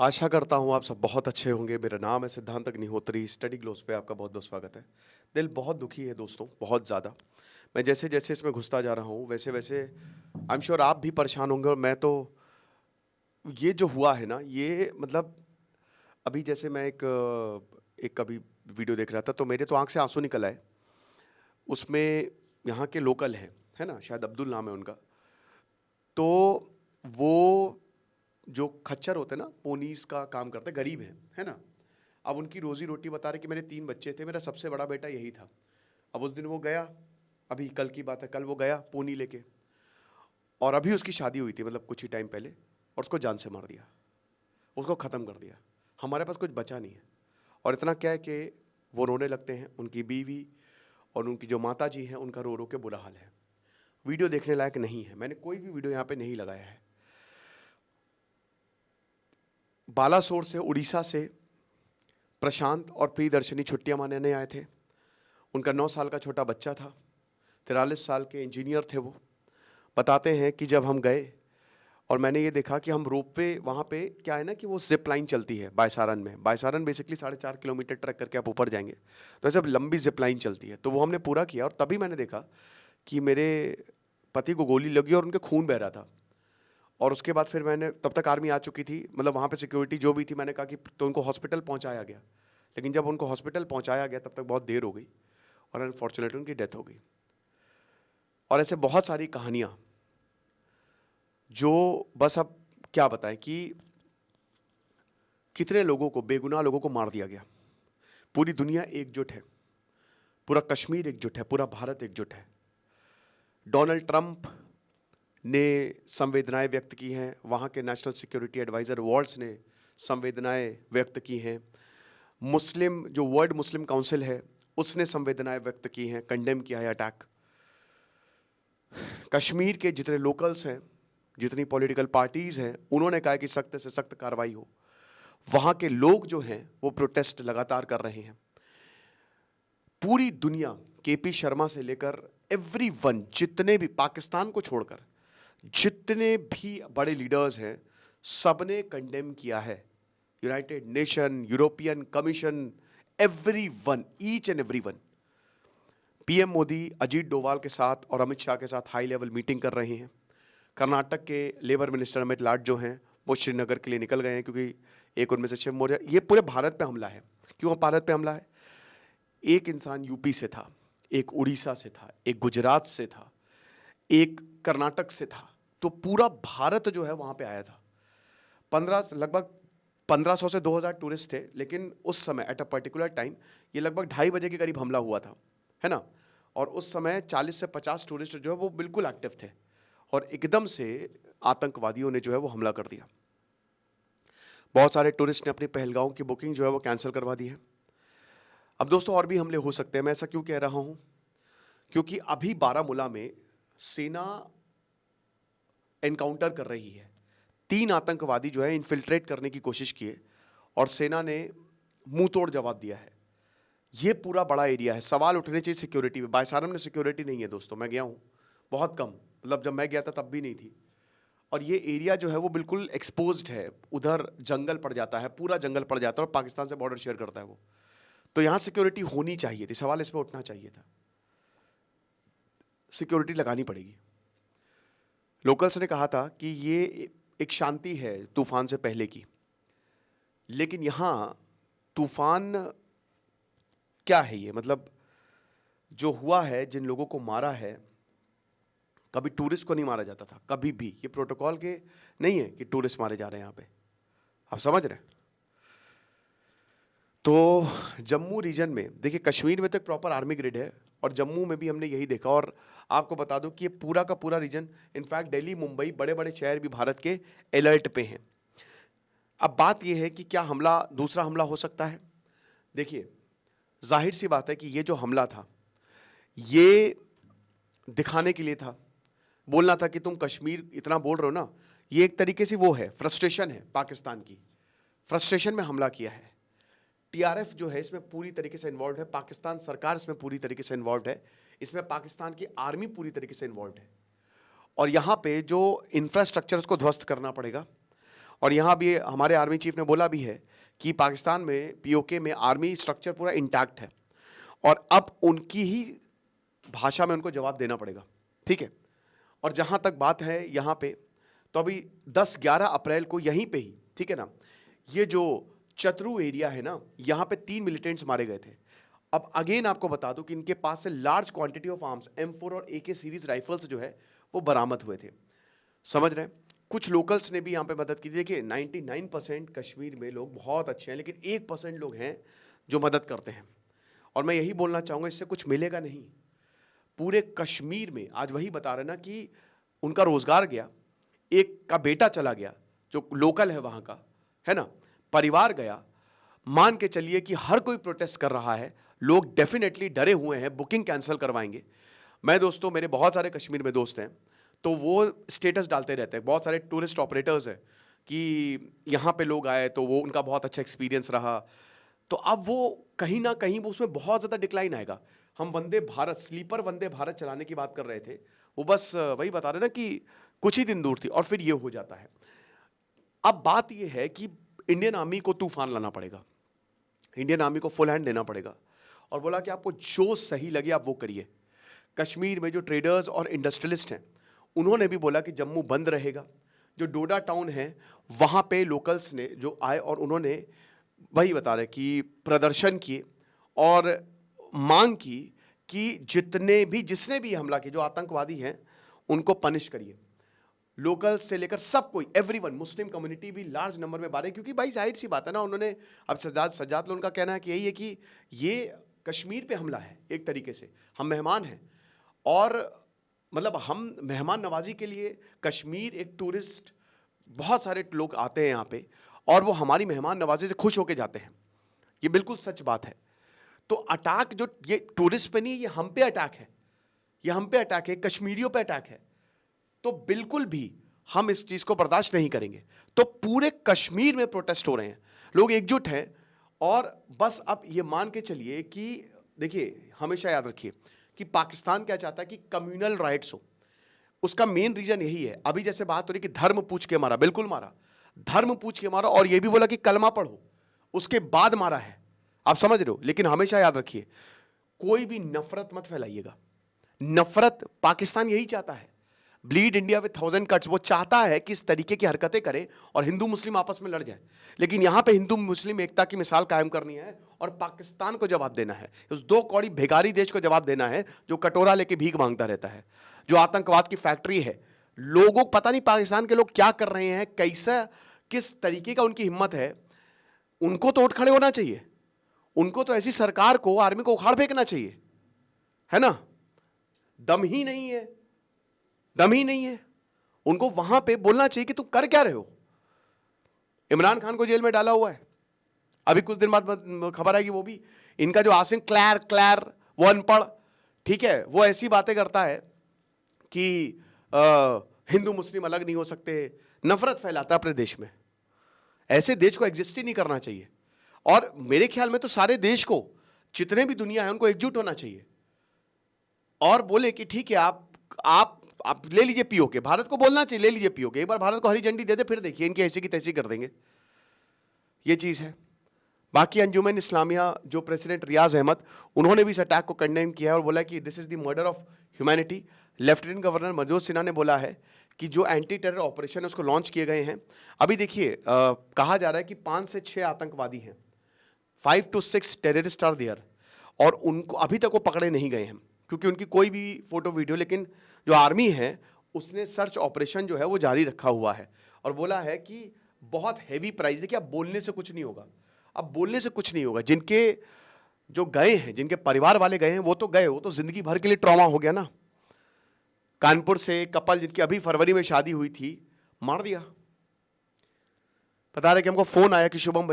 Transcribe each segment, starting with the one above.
आशा करता हूँ आप सब बहुत अच्छे होंगे। मेरा नाम है सिद्धांत अग्निहोत्री। स्टडी ग्लोस पे आपका बहुत-बहुत स्वागत है। दिल बहुत दुखी है दोस्तों, बहुत ज़्यादा। मैं जैसे-जैसे इसमें घुसता जा रहा हूँ, वैसे-वैसे आई एम श्योर आप भी परेशान होंगे और मैं तो ये जो हुआ है ना, ये मतलब अभी जैसे मैं एक अभी वीडियो देख रहा था, तो मेरे तो आँख से आँसू निकल आए। उसमें यहाँ के लोकल हैं, है ना? शायद अब्दुल नाम है उनका। तो वो जो खच्चर होते हैं ना, पोनीस का काम करते हैं, गरीब हैं, है ना? अब उनकी रोज़ी-रोटी बता रहे कि मेरे 3 बच्चे थे, मेरा सबसे बड़ा बेटा यही था। अब उस दिन वो गया, अभी कल की बात है, कल वो गया पोनी लेके और अभी उसकी शादी हुई थी मतलब कुछ ही टाइम पहले और उसको जान से मार दिया, उसको ख़त्म कर दिया। हमारे पास कुछ बचा नहीं है और इतना क्या है कि वो रोने लगते हैं, उनकी बीवी और उनकी जो माताजी हैं, उनका रो-रो के बुरा हाल है। वीडियो देखने लायक नहीं है, मैंने कोई भी वीडियो यहाँ पे नहीं लगाया है। बालासोर से, उड़ीसा से प्रशांत और प्रियदर्शनी छुट्टियां मनाने आए थे। उनका 9 साल का छोटा बच्चा था। 43 साल के इंजीनियर थे वो। बताते हैं कि जब हम गए और मैंने ये देखा कि हम रोपवे वहाँ पे क्या है ना कि वो ज़िप लाइन चलती है बायसारन में। बायसारन बेसिकली 4.5 किलोमीटर ट्रैक करके आप ऊपर जाएँगे। तो ऐसे लंबी ज़िप लाइन चलती है। तो वो हमने पूरा किया और तभी मैंने देखा कि मेरे पति को गोली लगी और उनके खून बह रहा था। और उसके बाद फिर मैंने तब तक आर्मी आ चुकी थी, मतलब वहाँ पे सिक्योरिटी जो भी थी, मैंने कहा कि तो उनको हॉस्पिटल पहुँचाया गया। लेकिन जब उनको हॉस्पिटल पहुँचाया गया तब तक बहुत देर हो गई और अनफॉर्चुनेटली उनकी डेथ हो गई। और ऐसे बहुत सारी कहानियाँ जो बस अब क्या बताएं कि कितने लोगों को, बेगुनाह लोगों को मार दिया गया। पूरी दुनिया एकजुट है, पूरा कश्मीर एकजुट है, पूरा भारत एकजुट है। डोनाल्ड ट्रंप ने संवेदनाएं व्यक्त की हैं, वहाँ के नेशनल सिक्योरिटी एडवाइज़र वॉल्ट्स ने संवेदनाएं व्यक्त की हैं, मुस्लिम जो वर्ल्ड मुस्लिम काउंसिल है उसने संवेदनाएं व्यक्त की हैं, कंडेम किया है अटैक। कश्मीर के जितने लोकल्स हैं, जितनी पॉलिटिकल पार्टीज़ हैं, उन्होंने कहा कि सख्त से सख्त कार्रवाई हो। वहाँ के लोग जो हैं वो प्रोटेस्ट लगातार कर रहे हैं। पूरी दुनिया, केपी शर्मा से लेकर एवरीवन, जितने भी पाकिस्तान को छोड़कर जितने भी बड़े लीडर्स हैं, सबने कंडेम किया है। United nation, European commission, everyone, each and everyone. PM Modi Ajit Doval के साथ और अमित शाह के साथ हाई लेवल मीटिंग कर रहे हैं। कर्नाटक के लेबर मिनिस्टर अमित लाड जो हैं वो श्रीनगर के लिए निकल गए हैं क्योंकि एक उनमें से शिव मौर्य। ये पूरे भारत पे हमला है। क्यों भारत पे हमला है? एक इंसान यूपी से था, एक उड़ीसा से था, एक गुजरात से था, एक कर्नाटक से था, तो पूरा भारत जो है वहाँ पे आया था। लगभग 1500 से 2000 टूरिस्ट थे, लेकिन उस समय एट अ पर्टिकुलर टाइम ये लगभग 2:30 बजे के करीब हमला हुआ था, है ना? और उस समय 40 से 50 टूरिस्ट जो है वो बिल्कुल एक्टिव थे और एकदम से आतंकवादियों ने जो है वो हमला कर दिया। बहुत सारे टूरिस्ट ने अपनी पहलगांव की बुकिंग जो है वो कैंसिल करवा दी है। अब दोस्तों और भी हमले हो सकते हैं। मैं ऐसा क्यों कह रहा हूँ? क्योंकि अभी बारामूला में सेना एनकाउंटर कर रही है। 3 आतंकवादी जो है इन्फिल्ट्रेट करने की कोशिश किए और सेना ने मुंह तोड़ जवाब दिया है। ये पूरा बड़ा एरिया है, सवाल उठने चाहिए सिक्योरिटी पे। बायसारम में सिक्योरिटी नहीं है दोस्तों, मैं गया हूँ, बहुत कम, मतलब जब मैं गया था तब भी नहीं थी। और ये एरिया जो है वो बिल्कुल एक्सपोज्ड है, उधर जंगल पड़ जाता है, पूरा जंगल पड़ जाता है और पाकिस्तान से बॉर्डर शेयर करता है वो। तो यहाँ सिक्योरिटी होनी चाहिए थी, सवाल इस पर उठना चाहिए था। सिक्योरिटी लगानी पड़ेगी। लोकल्स ने कहा था कि ये एक शांति है तूफान से पहले की, लेकिन यहाँ तूफान क्या है? ये मतलब जो हुआ है, जिन लोगों को मारा है, कभी टूरिस्ट को नहीं मारा जाता था, कभी भी। ये प्रोटोकॉल के नहीं है कि टूरिस्ट मारे जा रहे हैं यहाँ पे, आप समझ रहे हैं? तो जम्मू रीजन में देखिए, कश्मीर में तो एक प्रॉपर आर्मी ग्रिड है और जम्मू में भी हमने यही देखा। और आपको बता दूं कि ये पूरा का पूरा रीजन, इनफैक्ट दिल्ली, मुंबई, बड़े बड़े शहर भी भारत के अलर्ट पे हैं। अब बात यह है कि क्या हमला, दूसरा हमला हो सकता है? देखिए, जाहिर सी बात है कि ये जो हमला था ये दिखाने के लिए था, बोलना था कि तुम कश्मीर इतना बोल रहे हो ना। ये एक तरीके से वो है, फ्रस्ट्रेशन है पाकिस्तान की, फ्रस्ट्रेशन में हमला किया है। टीआरएफ जो है इसमें पूरी तरीके से इन्वॉल्व है, पाकिस्तान सरकार इसमें पूरी तरीके से इन्वॉल्व है, इसमें पाकिस्तान की आर्मी पूरी तरीके से इन्वॉल्व है। और यहाँ पे जो इंफ्रास्ट्रक्चर उसको ध्वस्त करना पड़ेगा और यहाँ भी हमारे आर्मी चीफ ने बोला भी है कि पाकिस्तान में पीओके में आर्मी स्ट्रक्चर पूरा इंटैक्ट है और अब उनकी ही भाषा में उनको जवाब देना पड़ेगा, ठीक है। और जहाँ तक बात है यहाँ पे, तो अभी 10-11 अप्रैल को यहीं पे ही, ठीक है ना, ये जो चतरू एरिया है ना, यहाँ पे 3 मिलिटेंट्स मारे गए थे। अब अगेन आपको बता दूं कि इनके पास से large quantity of arms M4 और AK सीरीज राइफल्स जो है वो बरामद हुए थे, समझ रहे हैं। कुछ लोकल्स ने भी यहाँ पे मदद की। देखिए 99% कश्मीर में लोग बहुत अच्छे हैं, लेकिन 1% लोग हैं जो मदद करते हैं। और मैं यही बोलना चाहूँगा, इससे कुछ मिलेगा नहीं। पूरे कश्मीर में आज वही बता रहे ना कि उनका रोजगार गया, एक का बेटा चला गया जो लोकल है वहाँ का, है ना, परिवार गया। मान के चलिए कि हर कोई प्रोटेस्ट कर रहा है, लोग डेफिनेटली डरे हुए हैं, बुकिंग कैंसिल करवाएंगे। मैं दोस्तों, मेरे बहुत सारे कश्मीर में दोस्त हैं, तो वो स्टेटस डालते रहते हैं। बहुत सारे टूरिस्ट ऑपरेटर्स हैं कि यहाँ पे लोग आए तो वो उनका बहुत अच्छा एक्सपीरियंस रहा। तो अब वो कहीं ना कहीं वो उसमें बहुत ज़्यादा डिक्लाइन आएगा। हम वंदे भारत, स्लीपर वंदे भारत चलाने की बात कर रहे थे, वो बस वही बता रहे ना कि कुछ ही दिन दूर थी और फिर ये हो जाता है। अब बात ये है कि इंडियन आर्मी को तूफान लाना पड़ेगा, इंडियन आर्मी को फुल हैंड देना पड़ेगा और बोला कि आपको जो सही लगे आप वो करिए। कश्मीर में जो ट्रेडर्स और इंडस्ट्रियलिस्ट हैं उन्होंने भी बोला कि जम्मू बंद रहेगा। जो डोडा टाउन है वहाँ पे लोकल्स ने जो आए और उन्होंने वही बता रहे कि प्रदर्शन किए और मांग की कि जिसने भी हमला किया, जो आतंकवादी हैं उनको पनिश करिए। लोकल से लेकर सब कोई, एवरीवन, मुस्लिम कम्युनिटी भी लार्ज नंबर में बारे, क्योंकि भाई जाहिर सी बात है ना, उन्होंने अब सज्जाद लोगों का कहना है कि यही है कि ये कश्मीर पे हमला है, एक तरीके से हम मेहमान हैं और मतलब हम मेहमान नवाजी के लिए कश्मीर एक टूरिस्ट, बहुत सारे लोग आते हैं यहाँ पे और वो हमारी मेहमान नवाजी से खुश होके जाते हैं। ये बिल्कुल सच बात है। तो अटैक जो ये टूरिस्ट पे नहीं, ये हम पे अटैक है, ये हम पे अटैक है, कश्मीरियों पे अटैक है। तो बिल्कुल भी हम इस चीज को बर्दाश्त नहीं करेंगे। तो पूरे कश्मीर में प्रोटेस्ट हो रहे हैं, लोग एकजुट हैं और बस अब ये मान के चलिए कि देखिए, हमेशा याद रखिए कि पाकिस्तान क्या चाहता है कि कम्युनल राइट्स हो। उसका मेन रीजन यही है। अभी जैसे बात हो रही कि धर्म पूछ के मारा, बिल्कुल मारा, धर्म पूछ के मारा और यह भी बोला कि कलमा पढ़ो, उसके बाद मारा है, आप समझ रहे हो। लेकिन हमेशा याद रखिए, कोई भी नफरत मत फैलाइएगा। नफरत, पाकिस्तान यही चाहता है, ब्लीड इंडिया विद 1000 कट्स। वो चाहता है कि इस तरीके की हरकतें करे और हिंदू मुस्लिम आपस में लड़ जाए। लेकिन यहां पे हिंदू मुस्लिम एकता की मिसाल कायम करनी है और पाकिस्तान को जवाब देना है, उस 2 कौड़ी भिखारी देश को जवाब देना है जो कटोरा लेके भीख मांगता रहता है, जो आतंकवाद की फैक्ट्री है। लोगों को पता नहीं पाकिस्तान के लोग क्या कर रहे हैं, कैसा, किस तरीके का उनकी हिम्मत है। उनको तो उठ खड़े होना चाहिए, उनको तो ऐसी सरकार को, आर्मी को उखाड़ फेंकना चाहिए, है ना। दम ही नहीं है, दम ही नहीं है। उनको वहां पे बोलना चाहिए कि तुम कर क्या रहे हो। इमरान खान को जेल में डाला हुआ है, अभी कुछ दिन बाद खबर आएगी वो भी। इनका जो आसिम क्लैर वो अनपढ़, ठीक है, वो ऐसी बातें करता है कि हिंदू मुस्लिम अलग नहीं हो सकते, नफरत फैलाता है अपने देश में। ऐसे देश को एग्जिस्ट ही नहीं करना चाहिए। और मेरे ख्याल में तो सारे देश को, जितने भी दुनिया है, उनको एकजुट होना चाहिए और बोले कि ठीक है, आप ले लीजिए पीओके। भारत को बोलना चाहिए ले लीजिए पीओके, एक बार भारत को हरी झंडी दे दे, फिर देखिए इनकी ऐसी की तैसी कर देंगे। ये चीज है। बाकी अंजुमन इस्लामिया जो प्रेसिडेंट रियाज अहमद, उन्होंने भी इस अटैक को कंडेम किया है और बोला कि this is the murder of humanity. Lieutenant governor Manoj Sinha ने बोला है कि जो एंटी टेरर ऑपरेशन है उसको लॉन्च किए गए हैं। अभी देखिए, कहा जा रहा है कि 5 से 6 आतंकवादी हैं, 5 to 6 टेररिस्ट आर देयर, और उनको अभी तक वो पकड़े नहीं गए हैं क्योंकि उनकी कोई भी फोटो वीडियो, लेकिन जो आर्मी है उसने सर्च ऑपरेशन जो है वो जारी रखा हुआ है और बोला है कि बहुत हैवी प्राइस। देखिए, अब बोलने से कुछ नहीं होगा, अब बोलने से कुछ नहीं होगा। जिनके जो गए हैं, जिनके परिवार वाले गए हैं, वो तो गए, वो तो जिंदगी भर के लिए ट्रॉमा हो गया ना। कानपुर से कपल जिनकी अभी फरवरी में शादी हुई थी, मार दिया। बता रहे कि हमको फोन आया कि शुभम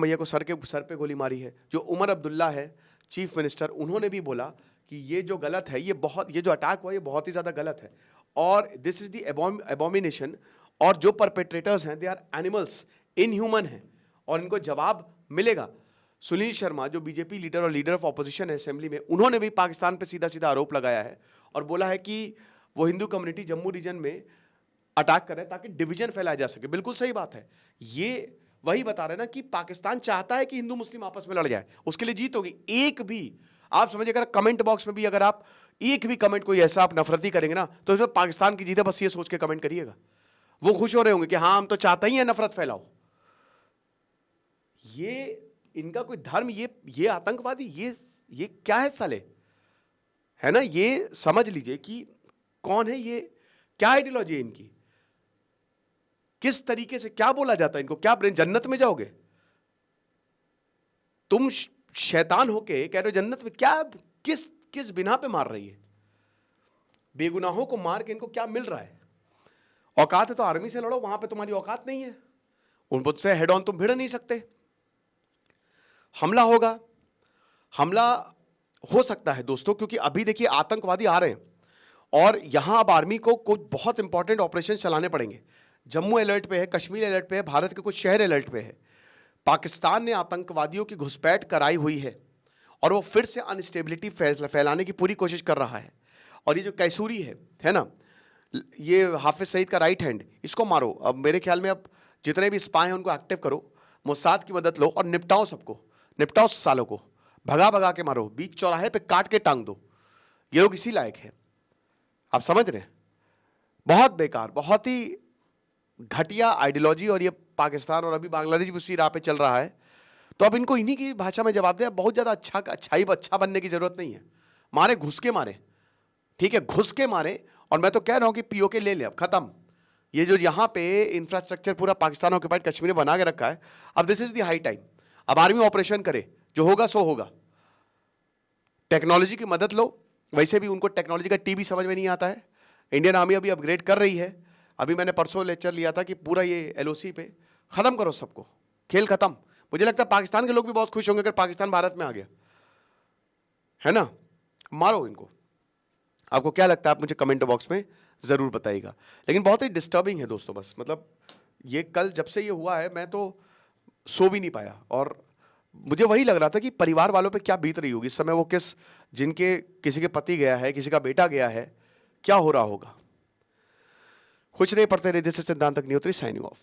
भैया को सर पे गोली मारी है। जो उमर अब्दुल्ला है चीफ मिनिस्टर, उन्होंने भी बोला कि ये जो गलत है, ये जो अटैक हुआ ये बहुत ही ज्यादा गलत है और दिस इज द एबॉमिनेशन। और जो परपेट्रेटर्स हैं दे आर एनिमल्स, इनह्यूमन हैं और इनको जवाब मिलेगा। सुनील शर्मा जो बीजेपी लीडर और लीडर ऑफ ऑपोजिशन है असेंबली में, उन्होंने भी पाकिस्तान पे सीधा सीधा आरोप लगाया है और बोला है कि वो हिंदू कम्युनिटी जम्मू रीजन में अटैक कर रहे हैं ताकि डिवीजन फैलाया जा सके। बिल्कुल सही बात है। ये वही बता रहे हैं ना कि पाकिस्तान चाहता है कि हिंदू मुस्लिम आपस में लड़ जाए, उसके लिए जीत होगी। एक भी आप समझिए, अगर कमेंट बॉक्स में भी अगर आप एक भी कमेंट कोई ऐसा आप नफरती करेंगे ना, तो इसमें पाकिस्तान की जीत है, बस ये सोच के कमेंट करिएगा। वो खुश हो रहे होंगे कि हाँ हम तो चाहते ही है नफरत फैलाओ। ये इनका कोई धर्म, ये आतंकवादी, ये क्या है साले, है ना। ये समझ लीजिए कि कौन है ये, क्या आइडियोलॉजी है इनकी, किस तरीके से क्या बोला जाता है इनको, क्या ब्रेन, जन्नत में जाओगे तुम, शैतान होके कह रहे हो जन्नत में, क्या किस किस बिना पे मार रही है, बेगुनाहों को मार के इनको क्या मिल रहा है। औकात है तो आर्मी से लड़ो, वहां पे तुम्हारी औकात नहीं है, उन मुझसे हेड ऑन तुम भिड़ नहीं सकते। हमला होगा, हमला हो सकता है दोस्तों, क्योंकि अभी देखिए आतंकवादी आ रहे हैं और यहां अब आर्मी को कुछ बहुत इंपॉर्टेंट ऑपरेशन चलाने पड़ेंगे। जम्मू अलर्ट पे है, कश्मीर अलर्ट पे है, भारत के कुछ शहर अलर्ट पे है। पाकिस्तान ने आतंकवादियों की घुसपैठ कराई हुई है और वो फिर से अनस्टेबिलिटी फैलाने की पूरी कोशिश कर रहा है। और ये जो कैसूरी है ना, ये हाफिज सईद का राइट हैंड, इसको मारो। अब मेरे ख्याल में अब जितने भी स्पाई हैं उनको एक्टिव करो, मोसाद की मदद लो और निपटाओ सबको, निपटाओ सालों को, भगा भगा के मारो, बीच चौराहे पे काट के टांग दो। ये लोग इसी लायक है, आप समझ रहे हैं। बहुत बेकार, बहुत ही घटिया आइडियोलॉजी, और ये पाकिस्तान और अभी बांग्लादेश भी उसी राह पे चल रहा है। तो अब इनको इन्हीं की भाषा में जवाब दे। बहुत ज़्यादा अच्छा बनने की जरूरत नहीं है, मारे घुस के मारे, ठीक है, घुस के मारे। और मैं तो कह रहा हूं कि पीओके ले ले, अब खत्म। ये जो यहां पे इंफ्रास्ट्रक्चर पूरा पाकिस्तान ऑक्युपाइड कश्मीर में बना के रखा है, अब this is the high time, अब आर्मी ऑपरेशन करे, जो होगा सो होगा। टेक्नोलॉजी की मदद लो, वैसे भी उनको टेक्नोलॉजी का टी भी समझ में नहीं आता है। इंडियन आर्मी अभी अपग्रेड कर रही है। अभी मैंने परसों लेक्चर लिया था कि पूरा ये एलओसी पे खत्म करो सबको, खेल खत्म। मुझे लगता है पाकिस्तान के लोग भी बहुत खुश होंगे अगर पाकिस्तान भारत में आ गया, है ना। मारो इनको। आपको क्या लगता है आप मुझे कमेंट बॉक्स में जरूर बताइएगा। लेकिन बहुत ही डिस्टर्बिंग है दोस्तों, बस मतलब ये कल जब से ये हुआ है मैं तो सो भी नहीं पाया, और मुझे वही लग रहा था कि परिवार वालों पे क्या बीत रही होगी इस समय। वो जिनके किसी के पति गया है, किसी का बेटा गया है, क्या हो रहा होगा। कुछ नहीं, पढ़ते रहिए। दिस इज सिद्धांत अग्निहोत्री, साइनिंग ऑफ।